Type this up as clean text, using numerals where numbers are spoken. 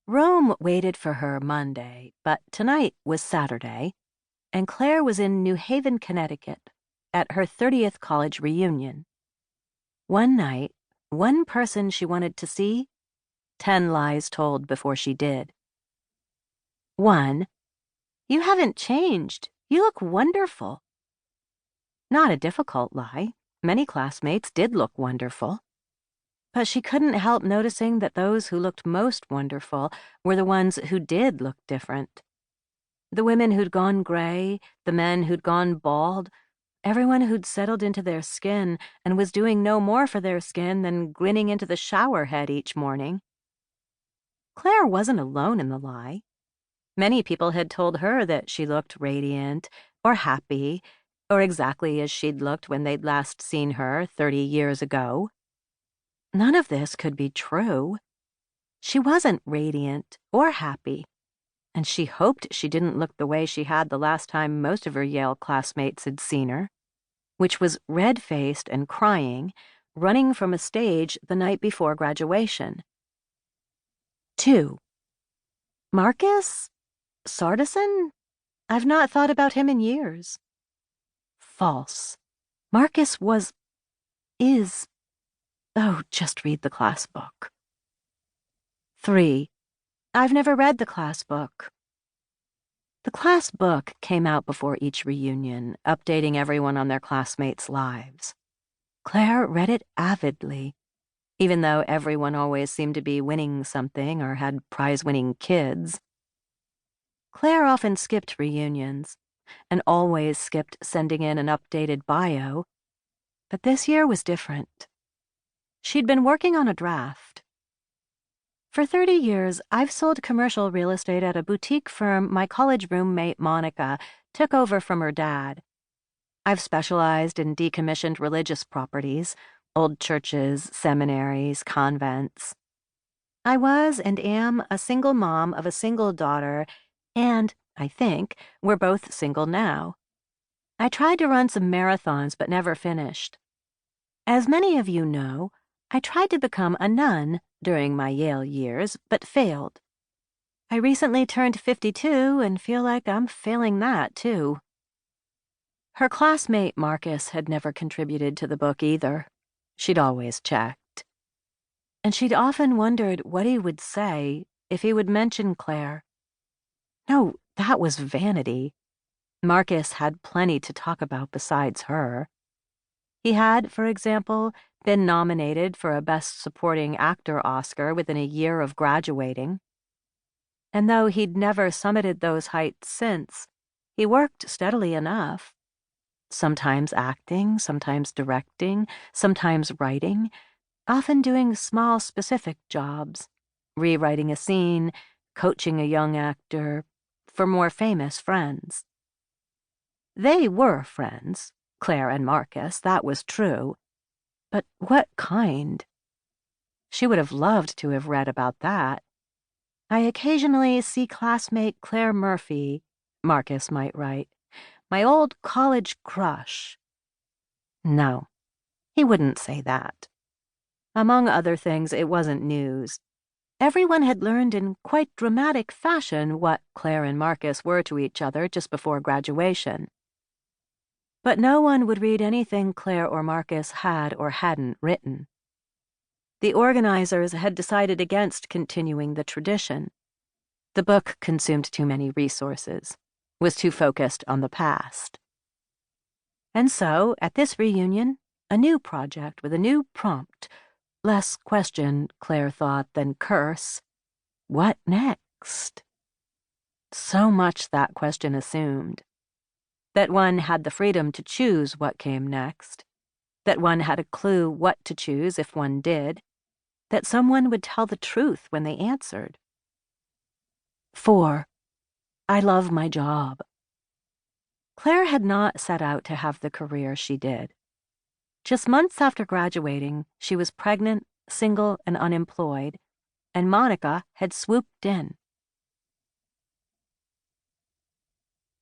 Rome waited for her Monday, but tonight was Saturday, and Claire was in New Haven, Connecticut, at her 30th college reunion. One night, one person she wanted to see, 10 lies told before she did. 1. You haven't changed. You look wonderful. Not a difficult lie. Many classmates did look wonderful. But she couldn't help noticing that those who looked most wonderful were the ones who did look different. The women who'd gone gray, the men who'd gone bald, everyone who'd settled into their skin and was doing no more for their skin than grinning into the shower head each morning. Claire wasn't alone in the lie. Many people had told her that she looked radiant or happy or exactly as she'd looked when they'd last seen her 30 years ago. None of this could be true. She wasn't radiant or happy, and she hoped she didn't look the way she had the last time most of her Yale classmates had seen her, which was red-faced and crying, running from a stage the night before graduation. 2. Marcus? Sardison? I've not thought about him in years. False. Marcus is. Oh, just read the class book. 3. I've never read the class book. The class book came out before each reunion, updating everyone on their classmates' lives. Claire read it avidly, even though everyone always seemed to be winning something or had prize-winning kids. Claire often skipped reunions, and always skipped sending in an updated bio, but this year was different. She'd been working on a draft. For 30 years, I've sold commercial real estate at a boutique firm my college roommate Monica took over from her dad. I've specialized in decommissioned religious properties, old churches, seminaries, convents. I was and am a single mom of a single daughter, and, I think, we're both single now. I tried to run some marathons but never finished. As many of you know, I tried to become a nun during my Yale years, but failed. I recently turned 52 and feel like I'm failing that, too. Her classmate Marcus had never contributed to the book either. She'd always checked. And she'd often wondered what he would say if he would mention Claire. No, that was vanity. Marcus had plenty to talk about besides her. He had, for example, been nominated for a Best Supporting Actor Oscar within a year of graduating. And though he'd never summited those heights since, he worked steadily enough. Sometimes acting, sometimes directing, sometimes writing, often doing small specific jobs, rewriting a scene, coaching a young actor, for more famous friends. They were friends, Claire and Marcus, that was true. But what kind? She would have loved to have read about that. I occasionally see classmate Claire Murphy, Marcus might write, my old college crush. No, he wouldn't say that. Among other things, it wasn't news. Everyone had learned in quite dramatic fashion what Claire and Marcus were to each other just before graduation. But no one would read anything Claire or Marcus had or hadn't written. The organizers had decided against continuing the tradition. The book consumed too many resources, was too focused on the past. And so, at this reunion, a new project with a new prompt, less question, Claire thought, than curse. What next? So much that question assumed. That one had the freedom to choose what came next, that one had a clue what to choose if one did, that someone would tell the truth when they answered. 4. I love my job. Claire had not set out to have the career she did. Just months after graduating, she was pregnant, single, and unemployed, and Monica had swooped in.